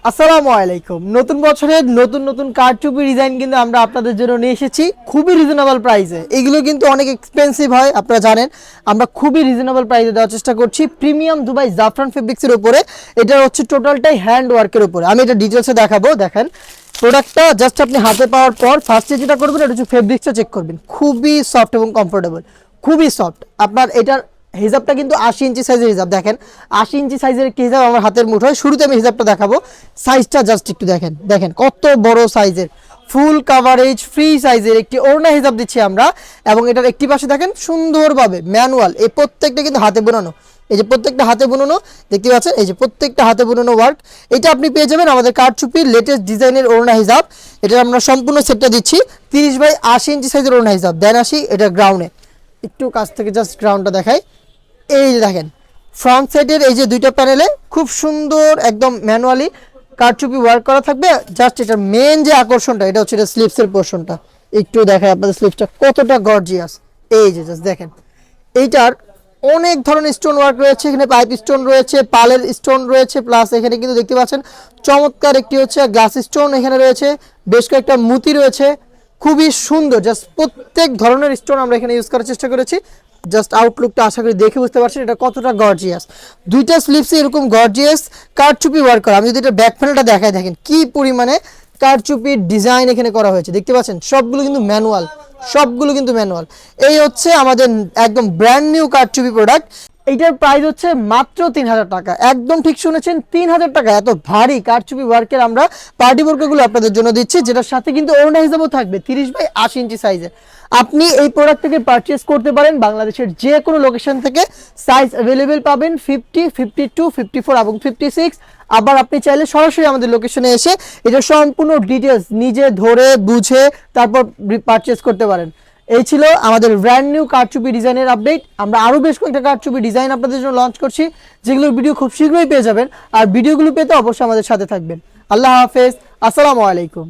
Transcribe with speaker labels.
Speaker 1: আসসালামু আলাইকুম। নতুন বছরের নতুন নতুন কারচুপি ডিজাইন কিন্তু আমরা আপনাদের জন্য নিয়ে এসেছি খুবই রিজনেবল প্রাইসে। এগুলো কিন্তু অনেক এক্সপেন্সিভ হয়, আপনারা জানেন। আমরা খুবই রিজনেবল প্রাইসে দেওয়ার চেষ্টা করছি প্রিমিয়াম দুবাই জাফরান ফেব্রিক্সের উপরে। এটা হচ্ছে টোটালটাই হ্যান্ড ওয়ার্কের উপরে। আমি এটা ডিটেলসে দেখাবো। দেখেন প্রোডাক্টটা জাস্ট আপনি হাতে পাওয়ার পর ফার্স্টে যেটা করবেন এটা হচ্ছে ফেব্রিক্সটা চেক করবেন। খুবই সফট এবং কমফোর্টেবল, খুবই সফট। আপনার এটার হিজাবটা কিন্তু 80 ইঞ্চি সাইজের হিজাব। দেখেন 80 ইঞ্চি সাইজের একটি হিজাব আমার হাতের মুঠোয়। শুরুতে আমি হিজাবটা দেখাবো, সাইজটা জাস্ট একটু দেখেন। দেখেন কত বড় সাইজের, ফুল কাভারেজ ফ্রি সাইজের একটি ওড়না হিজাব দিচ্ছি আমরা। এবং এটার একটি পাশে দেখেন সুন্দরভাবে ম্যানুয়াল, এই প্রত্যেকটা কিন্তু হাতে বোনানো। এই যে প্রত্যেকটা হাতে বুনানো দেখতে পাচ্ছেন, এই যে প্রত্যেকটা হাতে বুনানো ওয়ার্ক। এটা আপনি পেয়ে যাবেন আমাদের কারচুপির লেটেস্ট ডিজাইনের ওড়না হিজাব। এটা আমরা সম্পূর্ণ সেটটা দিচ্ছি 30 বাই 80 ইঞ্চি সাইজের ওড়না হিজাব। দেন আসি এটা গ্রাউন্ডে, একটু কাছ থেকে জাস্ট গ্রাউন্ডটা দেখাই। এই যে দেখেন ফ্রন্ট সাইডের এই যে দুইটা প্যানেলে খুব সুন্দর একদম ম্যানুয়ালি কারচুপি ওয়ার্ক করা থাকবে। জাস্ট এটার মেন যে আকর্ষণটা এটা হচ্ছে এটা স্লিপসের পোর্শনটা। একটু দেখায় আপনাদের স্লিপসটা কতটা গর্জিয়াস। এই যে জাস্ট দেখেন এইটার অনেক ধরনের স্টোন ওয়ার্ক রয়েছে। এখানে পাইপ স্টোন রয়েছে, পালের স্টোন রয়েছে, প্লাস এখানে কিন্তু দেখতে পাচ্ছেন চমৎকার একটি হচ্ছে গ্লাস স্টোন এখানে রয়েছে, বেশ কয়েকটা মুতি রয়েছে। খুবই সুন্দর, জাস্ট প্রত্যেক ধরনের স্টোন আমরা এখানে ইউজ করার চেষ্টা করেছি। জাস্ট আউটলুকটা আশা করি দেখে বুঝতে পারছেন এটা কতটা গর্জিয়াস। দুইটা স্লিপসে এরকম গর্জিয়াস কারচুপি ওয়ার্ক করা। আমি যদি এটা ব্যাক প্যানেলটা দেখাই, দেখেন কি পরিমাণে কারচুপির ডিজাইন এখানে করা হয়েছে। দেখতে পাচ্ছেন সবগুলো কিন্তু ম্যানুয়াল, সবগুলো কিন্তু ম্যানুয়াল। এই হচ্ছে আমাদের একদম ব্র্যান্ড নিউ কারচুপি প্রোডাক্ট। এইটার প্রাইস হচ্ছে মাত্র 3000 টাকা। একদম ঠিক শুনেছেন, 3000 টাকা। এত ভারী কারচুপি ওয়ার্কের আমরা পার্টি বোরকাগুলো আপনাদের জন্য দিচ্ছি, যেটার সাথে কিন্তু ওড়না হিসাবেও থাকবে 30 বাই 80 ইঞ্চি সাইজের। আপনি এই প্রোডাক্ট থেকে পারচেস করতে পারেন বাংলাদেশের যে কোনো লোকেশন থেকে। সাইজ অ্যাভেলেবেল পাবেন 50, 52, 54 এবং 56। আবার আপনি চাইলে সরাসরি আমাদের লোকেশনে এসে এটা সম্পূর্ণ ডিটেলস নিজে ধরে বুঝে তারপর পারচেস করতে পারেন। এই ছিল আমাদের ব্র্যান্ড নিউ কারচুপি ডিজাইনের আপডেট। আমরা আরও বেশ কয়েকটা কারচুপি ডিজাইন আপনাদের জন্য লঞ্চ করছি, যেগুলোর ভিডিও খুব শীঘ্রই পেয়ে যাবেন। আর ভিডিওগুলো পেতে অবশ্যই আমাদের সাথে থাকবেন। আল্লাহ হাফেজ, আসসালামু আলাইকুম।